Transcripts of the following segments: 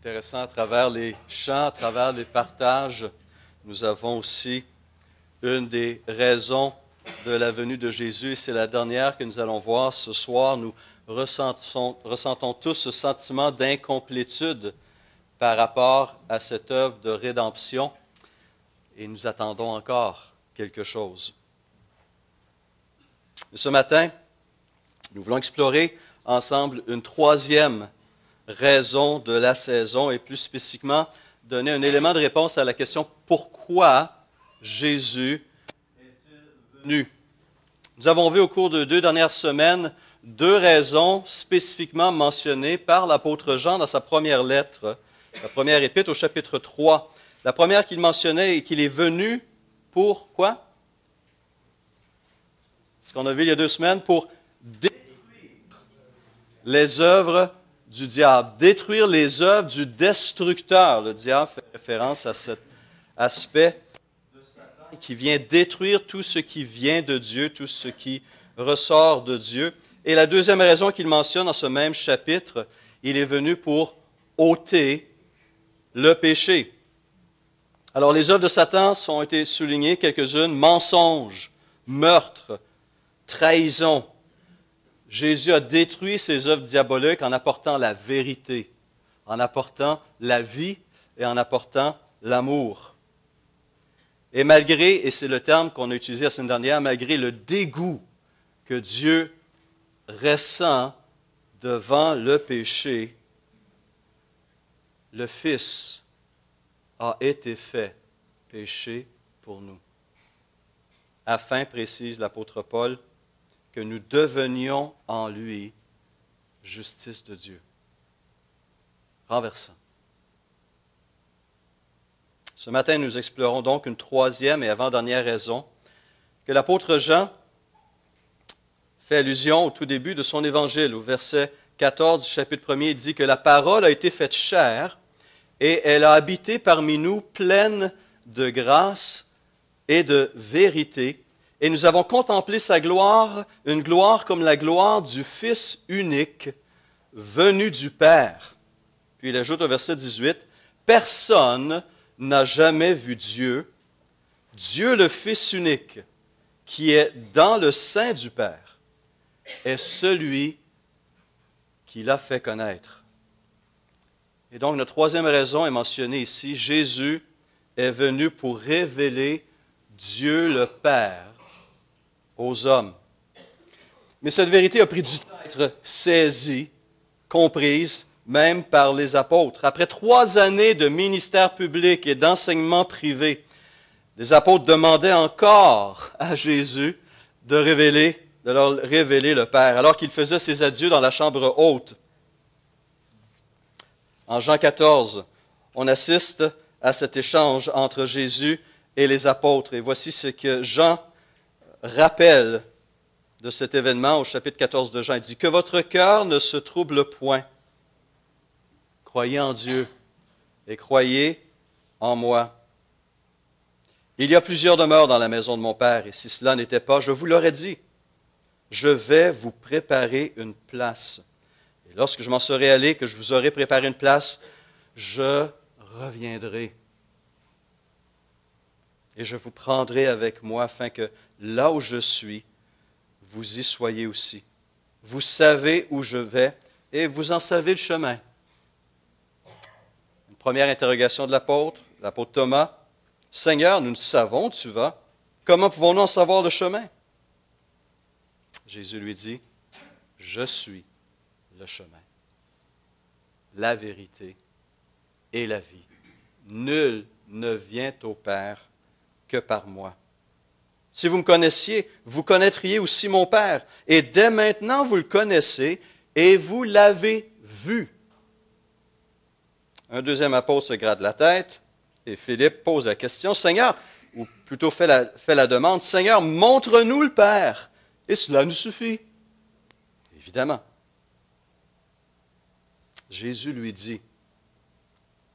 Intéressant, à travers les chants, à travers les partages, nous avons aussi une des raisons de la venue de Jésus, et c'est la dernière que nous allons voir ce soir. Nous ressentons tous ce sentiment d'incomplétude par rapport à cette œuvre de rédemption, et nous attendons encore quelque chose. Et ce matin, nous voulons explorer ensemble une troisième raison de la saison et plus spécifiquement donner un élément de réponse à la question « Pourquoi Jésus est-il venu ?» Nous avons vu au cours de 2 dernières semaines 2 raisons spécifiquement mentionnées par l'apôtre Jean dans sa première lettre, la première épître au chapitre 3. La première qu'il mentionnait est qu'il est venu pour quoi? Ce qu'on a vu il y a 2 semaines, pour détruire les œuvres du diable, détruire les œuvres du destructeur. Le diable fait référence à cet aspect de Satan qui vient détruire tout ce qui vient de Dieu, tout ce qui ressort de Dieu. Et la deuxième raison qu'il mentionne dans ce même chapitre, il est venu pour ôter le péché. Alors les œuvres de Satan ont été soulignées, quelques-unes: mensonge, meurtre, trahison. Jésus a détruit ces œuvres diaboliques en apportant la vérité, en apportant la vie et en apportant l'amour. Et malgré, et c'est le terme qu'on a utilisé la semaine dernière, malgré le dégoût que Dieu ressent devant le péché, le Fils a été fait péché pour nous, afin, précise l'apôtre Paul, que nous devenions en lui justice de Dieu. Renversant. Ce matin, nous explorons donc une troisième et avant-dernière raison que l'apôtre Jean fait allusion au tout début de son évangile. Au verset 14 du chapitre 1er, il dit que la parole a été faite chair et elle a habité parmi nous pleine de grâce et de vérité. Et nous avons contemplé sa gloire, une gloire comme la gloire du Fils unique, venu du Père. Puis il ajoute au verset 18, « Personne n'a jamais vu Dieu, Dieu le Fils unique, qui est dans le sein du Père, est celui qui l'a fait connaître. » Et donc, notre troisième raison est mentionnée ici. Jésus est venu pour révéler Dieu le Père aux hommes. Mais cette vérité a pris du temps à être saisie, comprise, même par les apôtres. Après 3 années de ministère public et d'enseignement privé, les apôtres demandaient encore à Jésus de leur révéler le Père, alors qu'il faisait ses adieux dans la chambre haute. En Jean 14, on assiste à cet échange entre Jésus et les apôtres. Et voici ce que Jean rappelle de cet événement au chapitre 14 de Jean. Il dit « Que votre cœur ne se trouble point. Croyez en Dieu et croyez en moi. Il y a plusieurs demeures dans la maison de mon Père, et si cela n'était pas, je vous l'aurais dit. Je vais vous préparer une place. Et lorsque je m'en serai allé, que je vous aurai préparé une place, je reviendrai. Et je vous prendrai avec moi, afin que là où je suis, vous y soyez aussi. Vous savez où je vais, et vous en savez le chemin. » Une première interrogation de l'apôtre Thomas. « Seigneur, nous savons où tu vas. Comment pouvons-nous en savoir le chemin? » Jésus lui dit, « Je suis le chemin, la vérité et la vie. Nul ne vient au Père que par moi. Si vous me connaissiez, vous connaîtriez aussi mon Père. Et dès maintenant, vous le connaissez et vous l'avez vu. » Un deuxième apôtre se gratte la tête et Philippe pose la question, « Seigneur, ou plutôt fait la demande, Seigneur, montre-nous le Père, et cela nous suffit. » Évidemment. Jésus lui dit,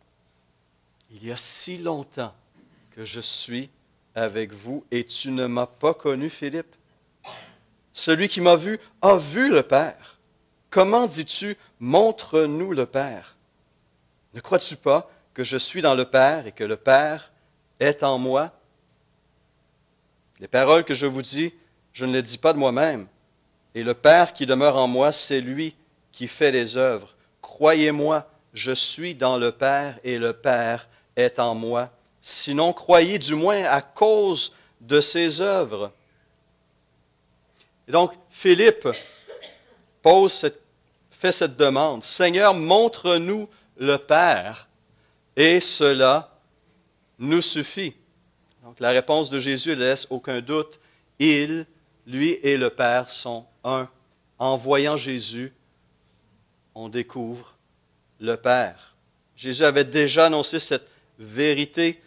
« Il y a si longtemps que je suis avec vous, et tu ne m'as pas connu, Philippe. Celui qui m'a vu a vu le Père. Comment dis-tu, montre-nous le Père? Ne crois-tu pas que je suis dans le Père et que le Père est en moi? Les paroles que je vous dis, je ne les dis pas de moi-même. Et le Père qui demeure en moi, c'est lui qui fait les œuvres. Croyez-moi, je suis dans le Père et le Père est en moi. Sinon, croyez du moins à cause de ses œuvres. Et donc, Philippe fait cette demande. Seigneur, montre-nous le Père et cela nous suffit. Donc, la réponse de Jésus ne laisse aucun doute. Il, lui et le Père sont un. En voyant Jésus, on découvre le Père. Jésus avait déjà annoncé cette vérité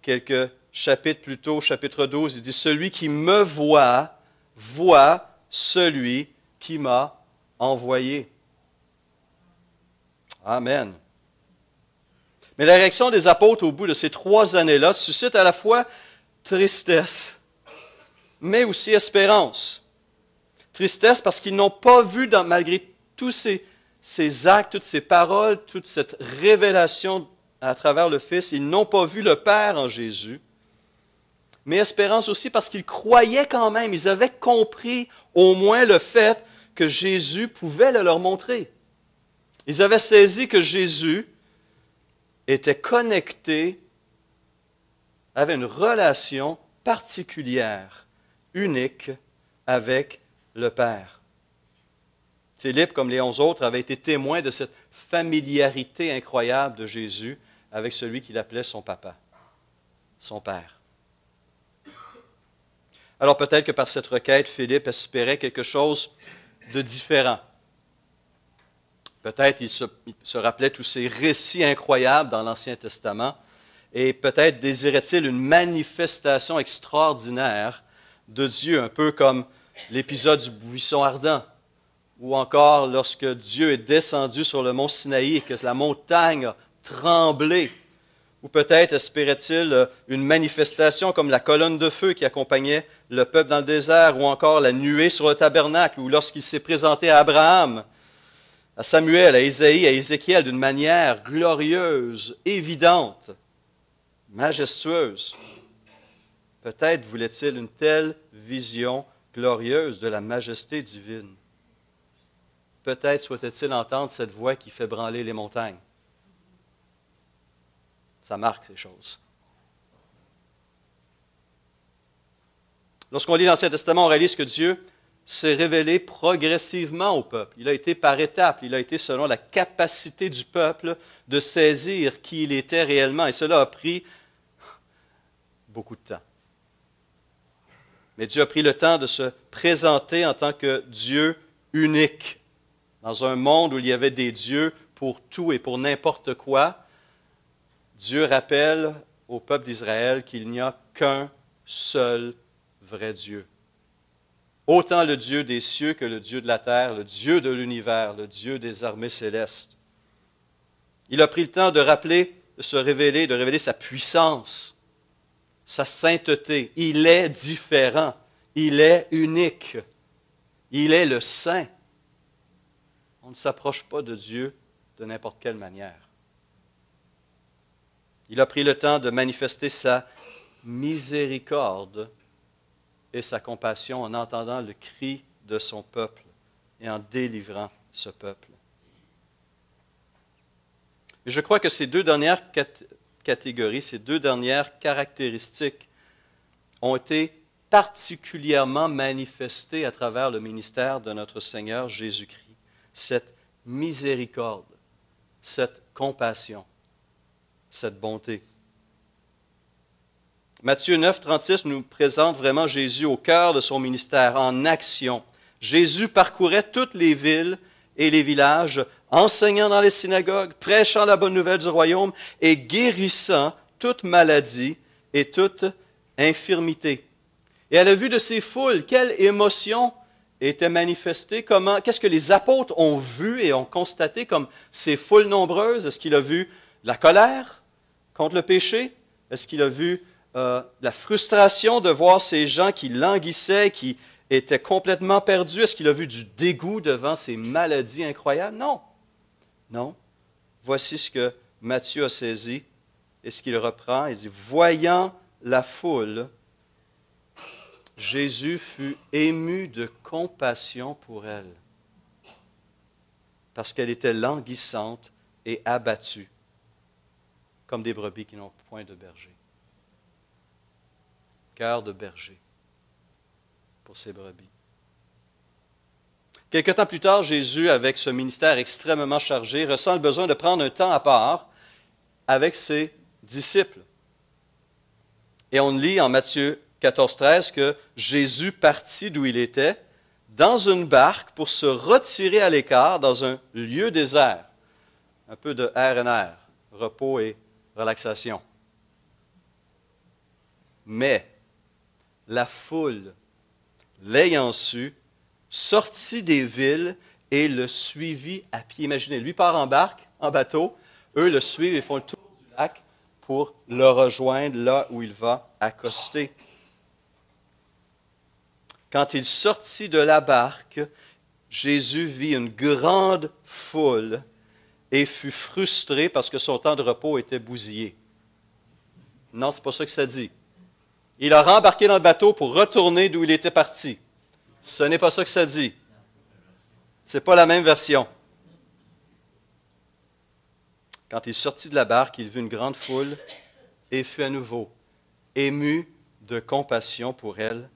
quelques chapitres plus tôt, chapitre 12. Il dit, « Celui qui me voit, voit celui qui m'a envoyé. » Amen. Mais la réaction des apôtres au bout de ces 3 années-là suscite à la fois tristesse, mais aussi espérance. Tristesse parce qu'ils n'ont pas vu, malgré tous ces actes, toutes ces paroles, toute cette révélation à travers le Fils, ils n'ont pas vu le Père en Jésus. Mais espérance aussi parce qu'ils croyaient quand même, ils avaient compris au moins le fait que Jésus pouvait le leur montrer. Ils avaient saisi que Jésus était connecté, avait une relation particulière, unique avec le Père. Philippe, comme les 11 autres, avait été témoin de cette familiarité incroyable de Jésus avec celui qu'il appelait son papa, son Père. Alors peut-être que par cette requête, Philippe espérait quelque chose de différent. Peut-être il se rappelait tous ces récits incroyables dans l'Ancien Testament et peut-être désirait-il une manifestation extraordinaire de Dieu, un peu comme l'épisode du buisson ardent, ou encore lorsque Dieu est descendu sur le mont Sinaï et que la montagne a tremblé. Ou peut-être espérait-il une manifestation comme la colonne de feu qui accompagnait le peuple dans le désert, ou encore la nuée sur le tabernacle, ou lorsqu'il s'est présenté à Abraham, à Samuel, à Isaïe, à Ézéchiel, d'une manière glorieuse, évidente, majestueuse. Peut-être voulait-il une telle vision glorieuse de la majesté divine. Peut-être souhaitait-il entendre cette voix qui fait branler les montagnes. Ça marque ces choses. Lorsqu'on lit l'Ancien Testament, on réalise que Dieu s'est révélé progressivement au peuple. Il a été par étapes, il a été selon la capacité du peuple de saisir qui il était réellement. Et cela a pris beaucoup de temps. Mais Dieu a pris le temps de se présenter en tant que Dieu unique. Dans un monde où il y avait des dieux pour tout et pour n'importe quoi, Dieu rappelle au peuple d'Israël qu'il n'y a qu'un seul vrai Dieu. Autant le Dieu des cieux que le Dieu de la terre, le Dieu de l'univers, le Dieu des armées célestes. Il a pris le temps de rappeler, de se révéler, de révéler sa puissance, sa sainteté. Il est différent, il est unique, il est le saint. On ne s'approche pas de Dieu de n'importe quelle manière. Il a pris le temps de manifester sa miséricorde et sa compassion en entendant le cri de son peuple et en délivrant ce peuple. Mais je crois que ces 2 dernières catégories, ces 2 dernières caractéristiques ont été particulièrement manifestées à travers le ministère de notre Seigneur Jésus-Christ. Cette miséricorde, cette compassion, cette bonté. Matthieu 9, 36 nous présente vraiment Jésus au cœur de son ministère, en action. Jésus parcourait toutes les villes et les villages, enseignant dans les synagogues, prêchant la bonne nouvelle du royaume et guérissant toute maladie et toute infirmité. Et à la vue de ces foules, quelle émotion était manifestée? Qu'est-ce que les apôtres ont vu et ont constaté comme ces foules nombreuses? Est-ce qu'il a vu la colère contre le péché? Est-ce qu'il a vu la frustration de voir ces gens qui languissaient, qui étaient complètement perdus? Est-ce qu'il a vu du dégoût devant ces maladies incroyables? Non. Non. Voici ce que Matthieu a saisi et ce qu'il reprend, il dit, voyant la foule, Jésus fut ému de compassion pour elle, parce qu'elle était languissante et abattue, comme des brebis qui n'ont point de berger. Cœur de berger pour ces brebis. Quelque temps plus tard, Jésus, avec ce ministère extrêmement chargé, ressent le besoin de prendre un temps à part avec ses disciples. Et on lit en Matthieu 14, 13 que Jésus partit d'où il était dans une barque pour se retirer à l'écart dans un lieu désert. Un peu de R&R, repos et relaxation. Mais la foule, l'ayant su, sortit des villes et le suivit à pied. Imaginez, lui part en barque, en bateau, eux le suivent et font le tour du lac pour le rejoindre là où il va accoster. Quand il sortit de la barque, Jésus vit une grande foule et fut frustré parce que son temps de repos était bousillé. Non, ce n'est pas ça que ça dit. Il a rembarqué dans le bateau pour retourner d'où il était parti. Ce n'est pas ça que ça dit. Ce n'est pas la même version. Quand il sortit de la barque, il vit une grande foule et fut à nouveau ému de compassion pour elle.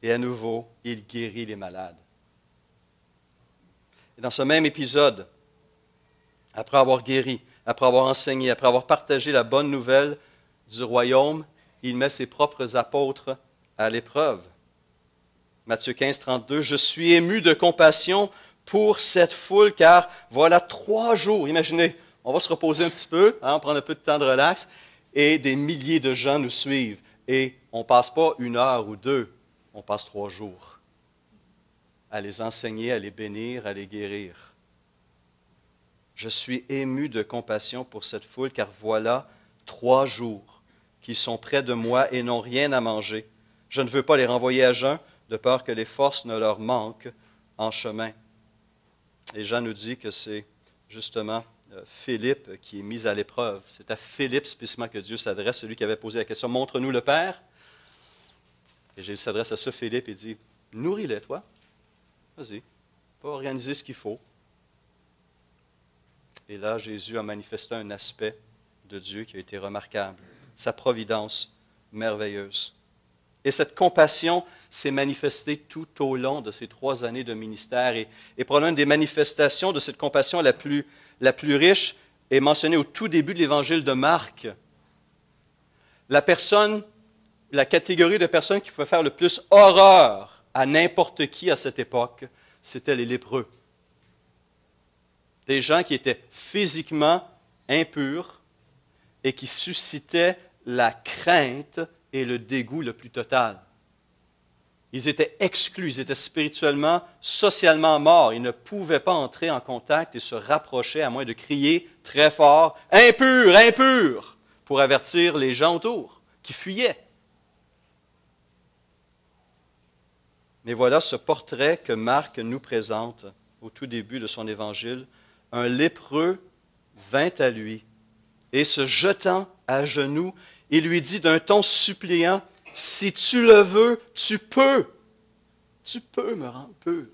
Et à nouveau, il guérit les malades. Et dans ce même épisode, après avoir guéri, après avoir enseigné, après avoir partagé la bonne nouvelle du royaume, il met ses propres apôtres à l'épreuve. Matthieu 15, 32, « Je suis ému de compassion pour cette foule, car voilà 3 jours. » Imaginez, on va se reposer un petit peu, on prend un peu de temps de relax, et des milliers de gens nous suivent. Et on ne passe pas 1 heure ou 2, on passe 3 jours à les enseigner, à les bénir, à les guérir. Je suis ému de compassion pour cette foule, car voilà 3 jours qu'ils sont près de moi et n'ont rien à manger. Je ne veux pas les renvoyer à jeun, de peur que les forces ne leur manquent en chemin. Et Jean nous dit que c'est justement Philippe qui est mis à l'épreuve. C'est à Philippe spécifiquement que Dieu s'adresse, celui qui avait posé la question « Montre-nous le Père ». Et Jésus s'adresse à ce Philippe et dit « Nourris-les, toi. Vas-y, va organiser ce qu'il faut. » Et là, Jésus a manifesté un aspect de Dieu qui a été remarquable, sa providence merveilleuse. Et cette compassion s'est manifestée tout au long de ces 3 années de ministère. Et probablement une des manifestations de cette compassion la plus riche est mentionnée au tout début de l'évangile de Marc. La catégorie de personnes qui pouvaient faire le plus horreur à n'importe qui à cette époque, c'était les lépreux. Des gens qui étaient physiquement impurs et qui suscitaient la crainte et le dégoût le plus total. Ils étaient exclus, ils étaient spirituellement, socialement morts. Ils ne pouvaient pas entrer en contact et se rapprocher à moins de crier très fort « Impur, impur !» pour avertir les gens autour qui fuyaient. Mais voilà ce portrait que Marc nous présente au tout début de son évangile. Un lépreux vint à lui et se jetant à genoux, il lui dit d'un ton suppliant, « Si tu le veux, tu peux me rendre pur. »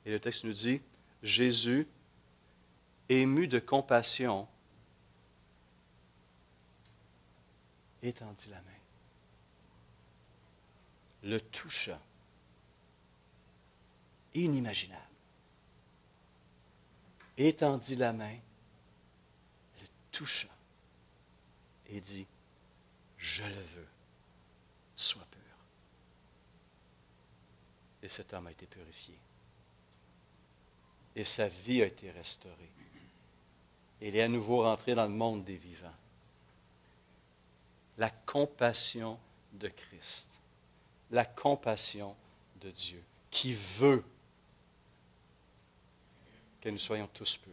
Et le texte nous dit, Jésus, ému de compassion, étendit la main, le toucha, inimaginable, étendit la main, le toucha et dit, « Je le veux, sois pur. » Et cet homme a été purifié. Et sa vie a été restaurée. Il est à nouveau rentré dans le monde des vivants. La compassion de Christ, la compassion de Dieu, qui veut que nous soyons tous purs.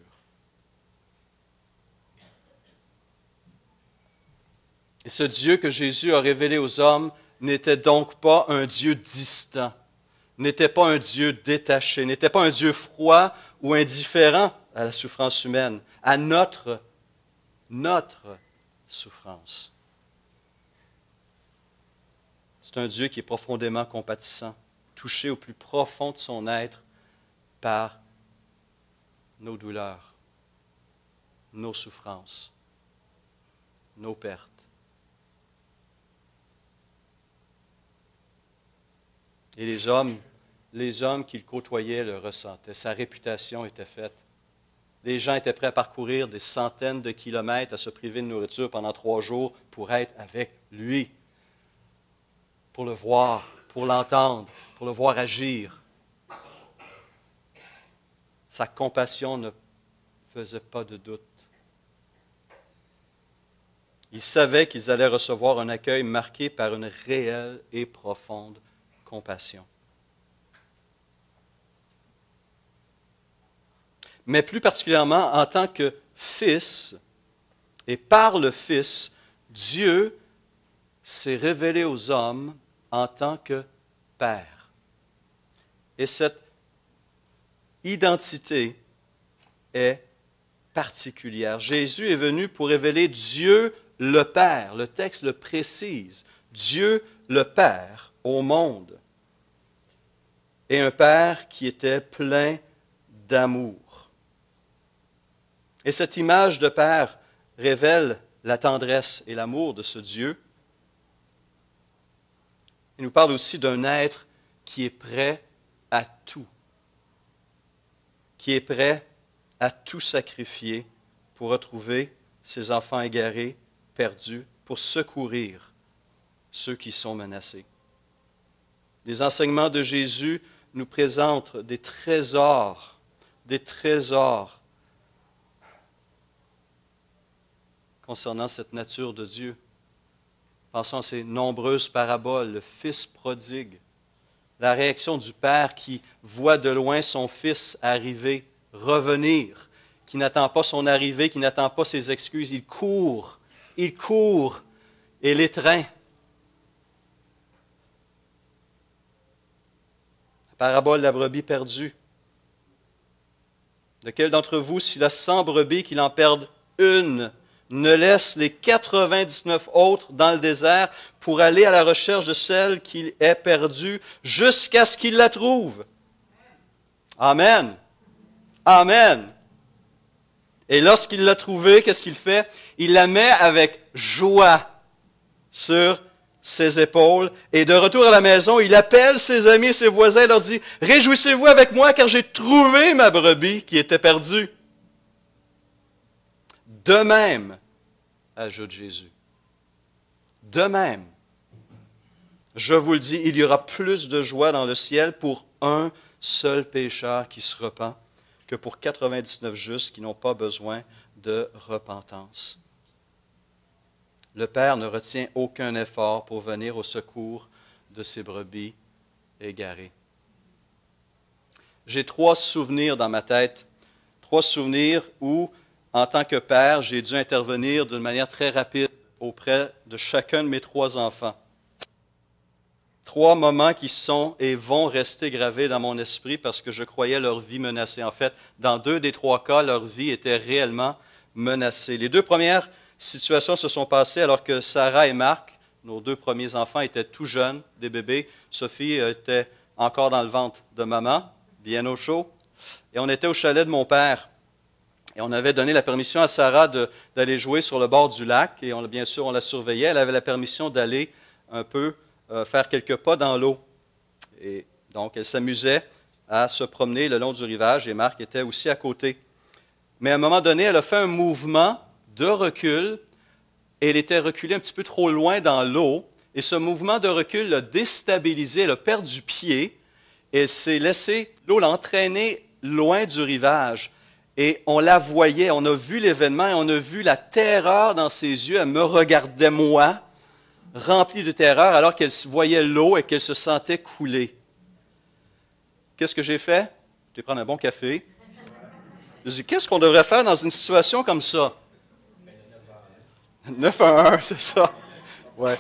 Et ce Dieu que Jésus a révélé aux hommes n'était donc pas un Dieu distant, n'était pas un Dieu détaché, n'était pas un Dieu froid ou indifférent à la souffrance humaine, à notre souffrance. C'est un Dieu qui est profondément compatissant, touché au plus profond de son être par nos douleurs, nos souffrances, nos pertes. Et les hommes qu'il côtoyait le ressentaient. Sa réputation était faite. Les gens étaient prêts à parcourir des centaines de kilomètres, à se priver de nourriture pendant 3 jours pour être avec lui, pour le voir, pour l'entendre, pour le voir agir. Sa compassion ne faisait pas de doute. Ils savaient qu'ils allaient recevoir un accueil marqué par une réelle et profonde compassion. Mais plus particulièrement en tant que fils, et par le Fils, Dieu s'est révélé aux hommes en tant que Père. Et cette identité est particulière. Jésus est venu pour révéler Dieu le Père. Le texte le précise. Dieu le Père au monde. Et un Père qui était plein d'amour. Et cette image de Père révèle la tendresse et l'amour de ce Dieu. Il nous parle aussi d'un être qui est prêt à tout, qui est prêt à tout sacrifier pour retrouver ses enfants égarés, perdus, pour secourir ceux qui sont menacés. Les enseignements de Jésus nous présentent des trésors concernant cette nature de Dieu. Pensons à ces nombreuses paraboles, le Fils prodigue, la réaction du Père qui voit de loin son Fils arriver, revenir, qui n'attend pas son arrivée, qui n'attend pas ses excuses. Il court et l'étreint. La parabole de la brebis perdue. Lequel d'entre vous, s'il a 100 brebis, qu'il en perde une, ne laisse les 99 autres dans le désert pour aller à la recherche de celle qui est perdue jusqu'à ce qu'il la trouve. Amen. Amen. Et lorsqu'il l'a trouvée, qu'est-ce qu'il fait? Il la met avec joie sur ses épaules. Et de retour à la maison, il appelle ses amis et ses voisins et leur dit « Réjouissez-vous avec moi car j'ai trouvé ma brebis qui était perdue. » De même, ajoute Jésus, de même, je vous le dis, il y aura plus de joie dans le ciel pour un seul pécheur qui se repent que pour 99 justes qui n'ont pas besoin de repentance. Le Père ne retient aucun effort pour venir au secours de ses brebis égarées. J'ai 3 souvenirs dans ma tête, 3 souvenirs où, en tant que père, j'ai dû intervenir d'une manière très rapide auprès de chacun de mes 3 enfants. 3 moments qui sont et vont rester gravés dans mon esprit parce que je croyais leur vie menacée. En fait, dans 2 des 3 cas, leur vie était réellement menacée. Les 2 premières situations se sont passées alors que Sarah et Marc, nos 2 premiers enfants, étaient tout jeunes, des bébés. Sophie était encore dans le ventre de maman, bien au chaud. Et on était au chalet de mon père. Et on avait donné la permission à Sarah d'aller jouer sur le bord du lac. Et bien sûr, on la surveillait. Elle avait la permission d'aller un peu faire quelques pas dans l'eau. Et donc, elle s'amusait à se promener le long du rivage. Et Marc était aussi à côté. Mais à un moment donné, elle a fait un mouvement de recul. Et elle était reculée un petit peu trop loin dans l'eau. Et ce mouvement de recul l'a déstabilisée. Elle a perdu pied. Et elle s'est laissée, l'eau l'a entraînée loin du rivage. Et on la voyait, on a vu l'événement et on a vu la terreur dans ses yeux. Elle me regardait, moi, remplie de terreur, alors qu'elle voyait l'eau et qu'elle se sentait couler. Qu'est-ce que j'ai fait? Je vais prendre un bon café. Je dis, qu'est-ce qu'on devrait faire dans une situation comme ça? 911, c'est ça. Ouais.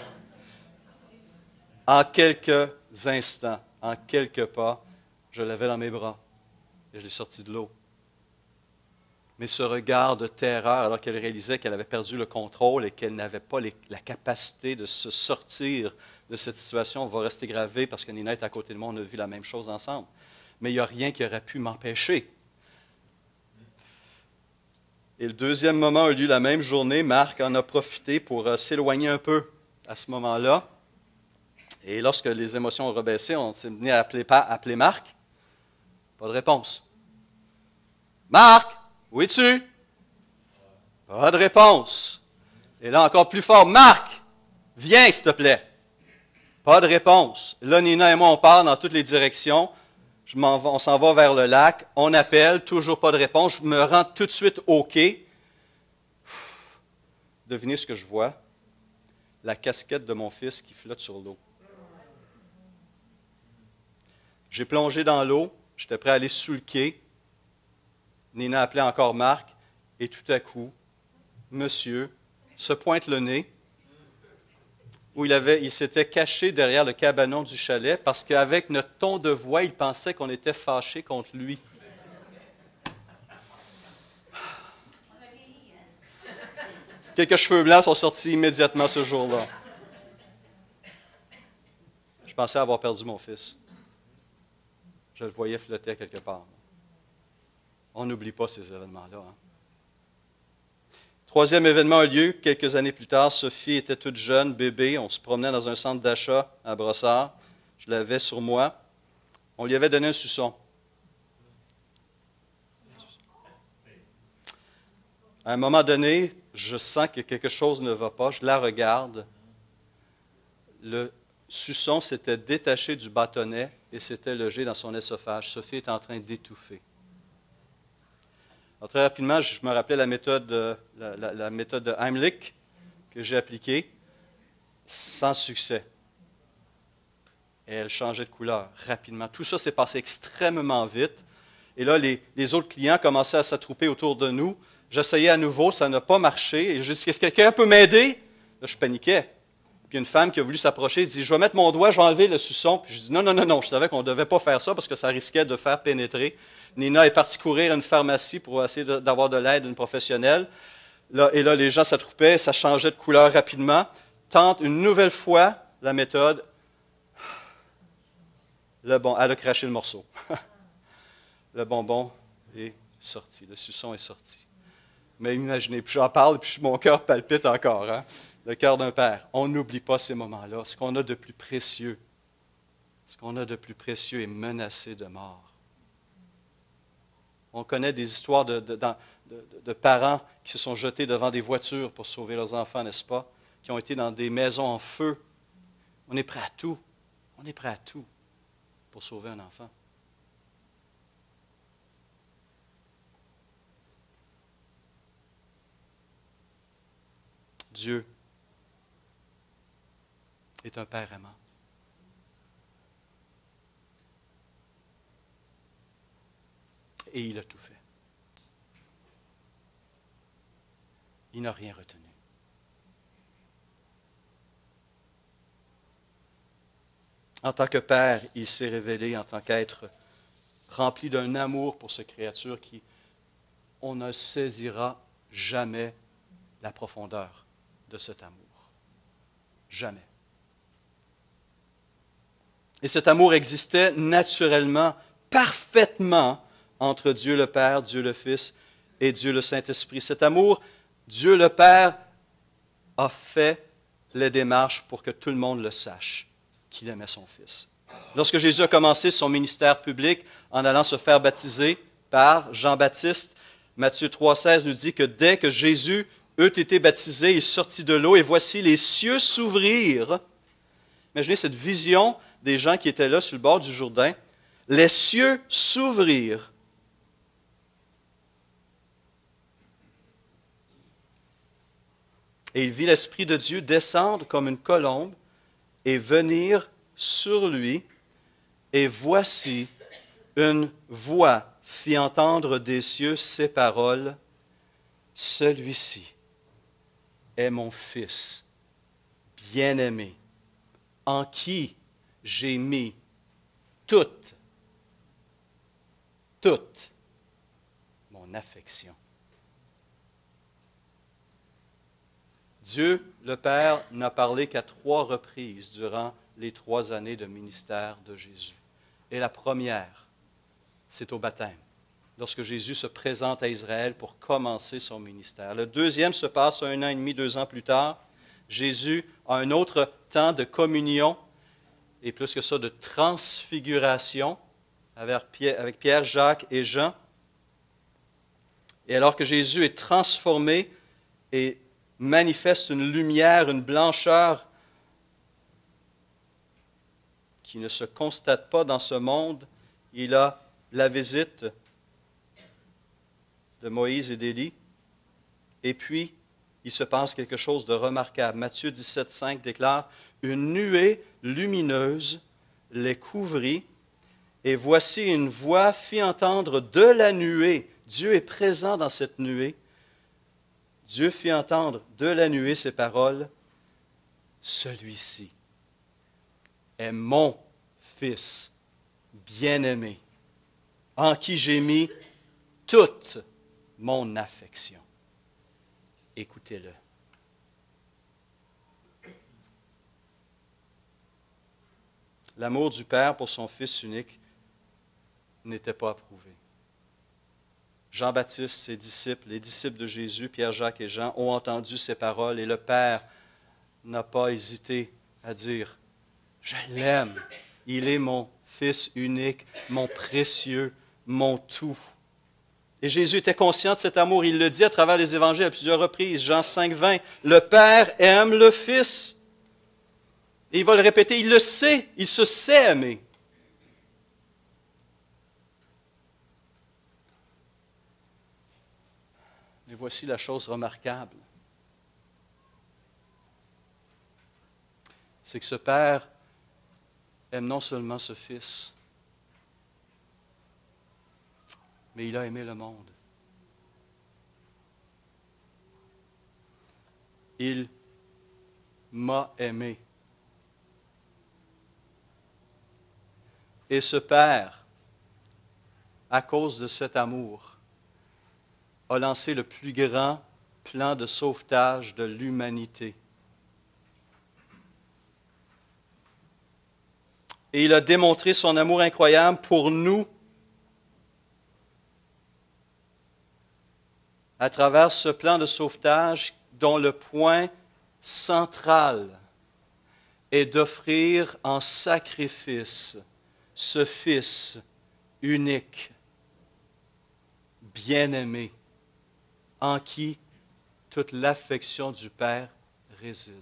En quelques instants, en quelques pas, je l'avais dans mes bras et je l'ai sorti de l'eau. Mais ce regard de terreur, alors qu'elle réalisait qu'elle avait perdu le contrôle et qu'elle n'avait pas la capacité de se sortir de cette situation, va rester gravé parce que Nina est à côté de moi, on a vu la même chose ensemble. Mais il n'y a rien qui aurait pu m'empêcher. Et le deuxième moment a eu lieu la même journée. Marc en a profité pour s'éloigner un peu à ce moment-là. Et lorsque les émotions ont rebaissé, on s'est venu à appeler Marc. Pas de réponse. Marc! Où es-tu? Pas de réponse. Et là, encore plus fort, Marc, viens, s'il te plaît. Pas de réponse. Là, Nina et moi, on part dans toutes les directions. On s'en va vers le lac. On appelle, toujours pas de réponse. Je me rends tout de suite au quai. Devinez ce que je vois? La casquette de mon fils qui flotte sur l'eau. J'ai plongé dans l'eau. J'étais prêt à aller sous le quai. Nina appelait encore Marc, et tout à coup, monsieur se pointe le nez, où il s'était caché derrière le cabanon du chalet, parce qu'avec notre ton de voix, il pensait qu'on était fâchés contre lui. Quelques cheveux blancs sont sortis immédiatement ce jour-là. Je pensais avoir perdu mon fils. Je le voyais flotter quelque part. On n'oublie pas ces événements-là. Hein. Troisième événement a lieu quelques années plus tard. Sophie était toute jeune, bébé. On se promenait dans un centre d'achat à Brossard. Je l'avais sur moi. On lui avait donné un suçon. À un moment donné, je sens que quelque chose ne va pas. Je la regarde. Le suçon s'était détaché du bâtonnet et s'était logé dans son œsophage. Sophie est en train d'étouffer. Alors, très rapidement, je me rappelais la méthode de Heimlich que j'ai appliquée, sans succès. Et elle changeait de couleur rapidement. Tout ça s'est passé extrêmement vite. Et là, les autres clients commençaient à s'attrouper autour de nous. J'essayais à nouveau, ça n'a pas marché. Et je dis, est-ce que quelqu'un peut m'aider? Là, je paniquais. Puis une femme qui a voulu s'approcher dit, je vais mettre mon doigt, je vais enlever le suçon. Puis je dis, non, non, non, non, je savais qu'on ne devait pas faire ça parce que ça risquait de faire pénétrer. Nina est partie courir à une pharmacie pour essayer d'avoir de l'aide d'une professionnelle. Et là, les gens s'attroupaient, ça changeait de couleur rapidement. Tente une nouvelle fois la méthode. Elle a craché le morceau. Le bonbon est sorti, le suçon est sorti. Mais imaginez, puis j'en parle, puis mon cœur palpite encore. Hein? Le cœur d'un père. On n'oublie pas ces moments-là. Ce qu'on a de plus précieux, est menacé de mort. On connaît des histoires de parents qui se sont jetés devant des voitures pour sauver leurs enfants, n'est-ce pas? Qui ont été dans des maisons en feu. On est prêt à tout. On est prêt à tout pour sauver un enfant. Dieu est un Père aimant. Et il a tout fait. Il n'a rien retenu. En tant que Père, il s'est révélé en tant qu'être rempli d'un amour pour cette créature qui, on ne saisira jamais la profondeur de cet amour. Jamais. Et cet amour existait naturellement, parfaitement, entre Dieu le Père, Dieu le Fils et Dieu le Saint-Esprit. Cet amour, Dieu le Père a fait les démarches pour que tout le monde le sache, qu'il aimait son Fils. Lorsque Jésus a commencé son ministère public en allant se faire baptiser par Jean-Baptiste, Matthieu 3,16 nous dit que dès que Jésus eut été baptisé, il sortit de l'eau et voici les cieux s'ouvrirent. Imaginez cette vision des gens qui étaient là sur le bord du Jourdain. Les cieux s'ouvrirent. Et il vit l'Esprit de Dieu descendre comme une colombe et venir sur lui. Et voici une voix fit entendre des cieux ces paroles. Celui-ci est mon Fils bien-aimé, en qui j'ai mis toute mon affection. Dieu, le Père, n'a parlé qu'à 3 reprises durant les 3 années de ministère de Jésus. Et la première, c'est au baptême, lorsque Jésus se présente à Israël pour commencer son ministère. Le deuxième se passe 1 an et demi, 2 ans plus tard. Jésus a un autre temps de communion, et plus que ça, de transfiguration avec Pierre, Jacques et Jean. Et alors que Jésus est transformé et manifeste une lumière, une blancheur qui ne se constate pas dans ce monde, il a la visite de Moïse et d'Élie, et puis il se passe quelque chose de remarquable. Matthieu 17,5 déclare « Une nuée lumineuse les couvrit, et voici une voix fit entendre de la nuée. » Dieu est présent dans cette nuée. Dieu fit entendre de la nuée ces paroles. « Celui-ci est mon Fils bien-aimé, en qui j'ai mis toute mon affection. Écoutez-le. » L'amour du Père pour son Fils unique n'était pas approuvé. Jean-Baptiste, ses disciples, les disciples de Jésus, Pierre, Jacques et Jean, ont entendu ces paroles et le Père n'a pas hésité à dire « Je l'aime, il est mon Fils unique, mon précieux, mon tout. » Et Jésus était conscient de cet amour. Il le dit à travers les évangiles à plusieurs reprises. Jean 5, 20. Le Père aime le Fils. Et il va le répéter. Il le sait. Il se sait aimer. Mais voici la chose remarquable. C'est que ce Père aime non seulement ce Fils, mais il a aimé le monde. Il m'a aimé. Et ce Père, à cause de cet amour, a lancé le plus grand plan de sauvetage de l'humanité. Et il a démontré son amour incroyable pour nous à travers ce plan de sauvetage dont le point central est d'offrir en sacrifice ce Fils unique, bien-aimé, en qui toute l'affection du Père réside.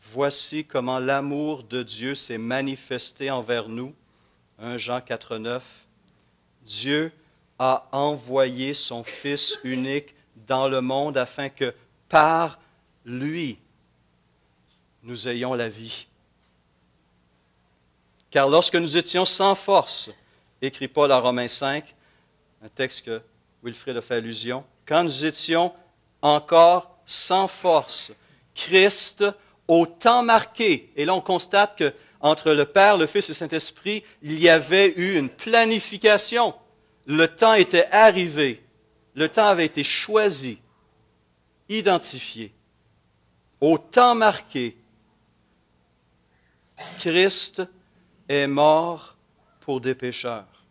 Voici comment l'amour de Dieu s'est manifesté envers nous. 1 Jean 4, 9. Dieu a envoyé son Fils unique dans le monde afin que par lui, nous ayons la vie. Car lorsque nous étions sans force, écrit Paul à Romains 5, un texte que Wilfrid a fait allusion, quand nous étions encore sans force, Christ, au temps marqué, et là on constate qu'entre le Père, le Fils et le Saint-Esprit, il y avait eu une planification. Le temps était arrivé, le temps avait été choisi, identifié. Au temps marqué, Christ est mort pour des pécheurs.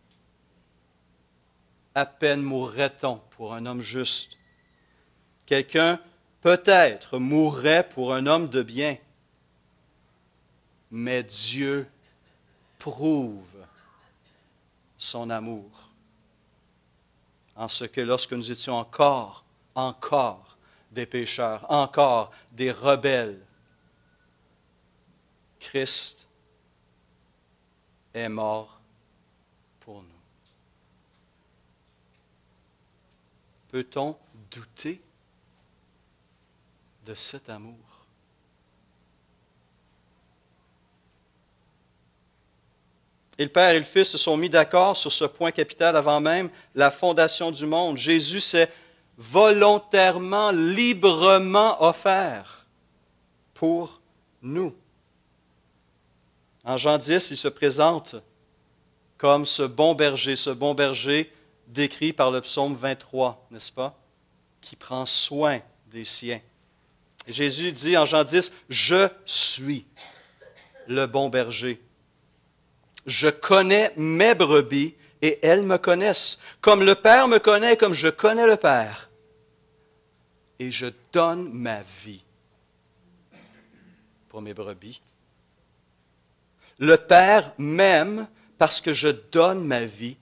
À peine mourrait-on pour un homme juste. Quelqu'un, peut-être, mourrait pour un homme de bien. Mais Dieu prouve son amour en ce que lorsque nous étions encore des pécheurs, encore des rebelles, Christ est mort pour nous. Peut-on douter de cet amour? Et le Père et le Fils se sont mis d'accord sur ce point capital avant même la fondation du monde. Jésus s'est volontairement, librement offert pour nous. En Jean 10, il se présente comme ce bon berger décrit par le psaume 23, n'est-ce pas? Qui prend soin des siens. Et Jésus dit en Jean 10, « Je suis le bon berger. Je connais mes brebis et elles me connaissent, comme le Père me connaît, comme je connais le Père. Et je donne ma vie pour mes brebis. Le Père m'aime parce que je donne ma vie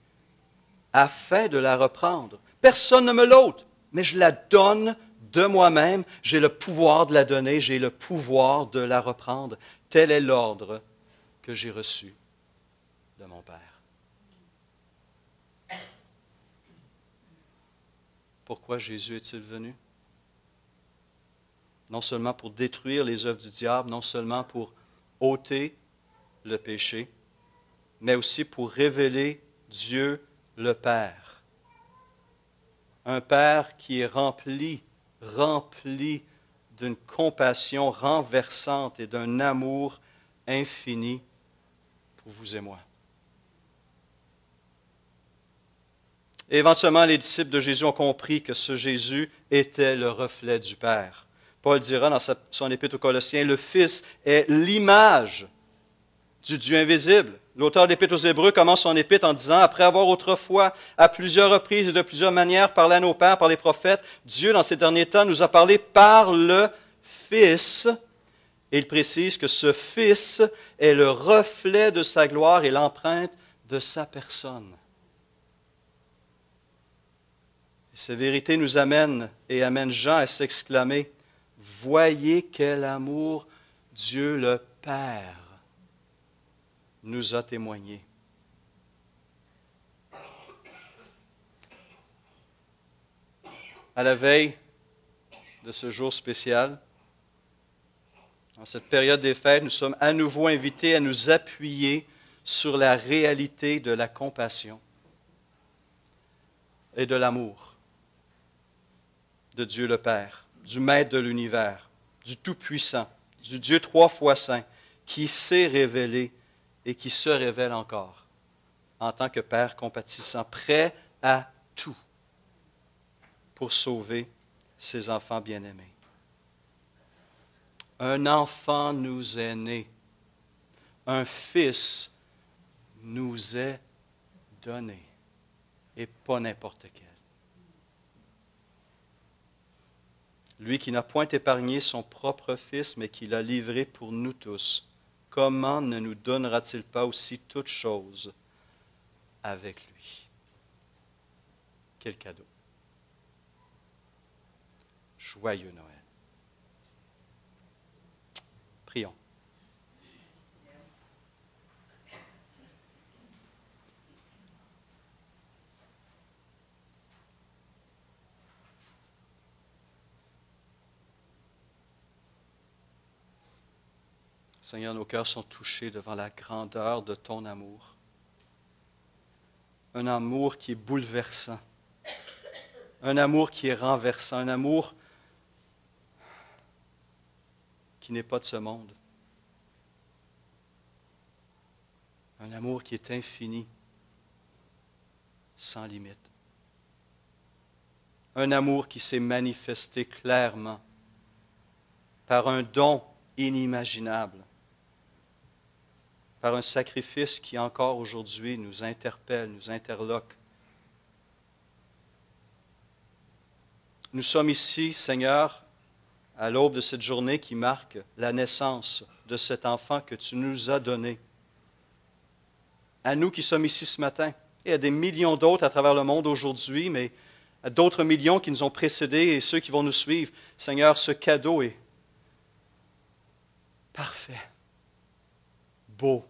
afin de la reprendre. Personne ne me l'ôte, mais je la donne de moi-même. J'ai le pouvoir de la donner, j'ai le pouvoir de la reprendre. Tel est l'ordre que j'ai reçu de mon Père. Pourquoi Jésus est-il venu? Non seulement pour détruire les œuvres du diable, non seulement pour ôter le péché, mais aussi pour révéler Dieu le Père. Un Père qui est rempli d'une compassion renversante et d'un amour infini pour vous et moi. Et éventuellement, les disciples de Jésus ont compris que ce Jésus était le reflet du Père. Paul dira dans son épître aux Colossiens, « Le Fils est l'image du Dieu invisible. » L'auteur de l'Épître aux Hébreux commence son épître en disant « Après avoir autrefois, à plusieurs reprises et de plusieurs manières, parlé à nos pères par les prophètes, Dieu, dans ces derniers temps, nous a parlé par le Fils. » Et il précise que ce Fils est le reflet de sa gloire et l'empreinte de sa personne. Et ces vérités nous amènent et amènent Jean à s'exclamer « Voyez quel amour Dieu le Père nous a témoigné. » À la veille de ce jour spécial, en cette période des fêtes, nous sommes à nouveau invités à nous appuyer sur la réalité de la compassion et de l'amour de Dieu le Père, du Maître de l'univers, du Tout-Puissant, du Dieu 3 fois saint, qui s'est révélé et qui se révèle encore en tant que Père compatissant, prêt à tout pour sauver ses enfants bien-aimés. Un enfant nous est né, un fils nous est donné, et pas n'importe quel. Lui qui n'a point épargné son propre Fils, mais qui l'a livré pour nous tous, comment ne nous donnera-t-il pas aussi toutes choses avec lui? Quel cadeau! Joyeux Noël. Prions. Seigneur, nos cœurs sont touchés devant la grandeur de ton amour. Un amour qui est bouleversant. Un amour qui est renversant. Un amour qui n'est pas de ce monde. Un amour qui est infini, sans limite. Un amour qui s'est manifesté clairement par un don inimaginable, par un sacrifice qui encore aujourd'hui nous interpelle, nous interloque. Nous sommes ici, Seigneur, à l'aube de cette journée qui marque la naissance de cet enfant que tu nous as donné. À nous qui sommes ici ce matin, et à des millions d'autres à travers le monde aujourd'hui, mais à d'autres millions qui nous ont précédés et ceux qui vont nous suivre, Seigneur, ce cadeau est parfait, beau,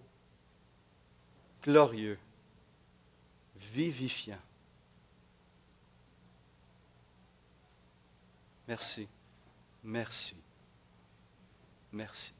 glorieux, vivifiant. Merci, merci, merci.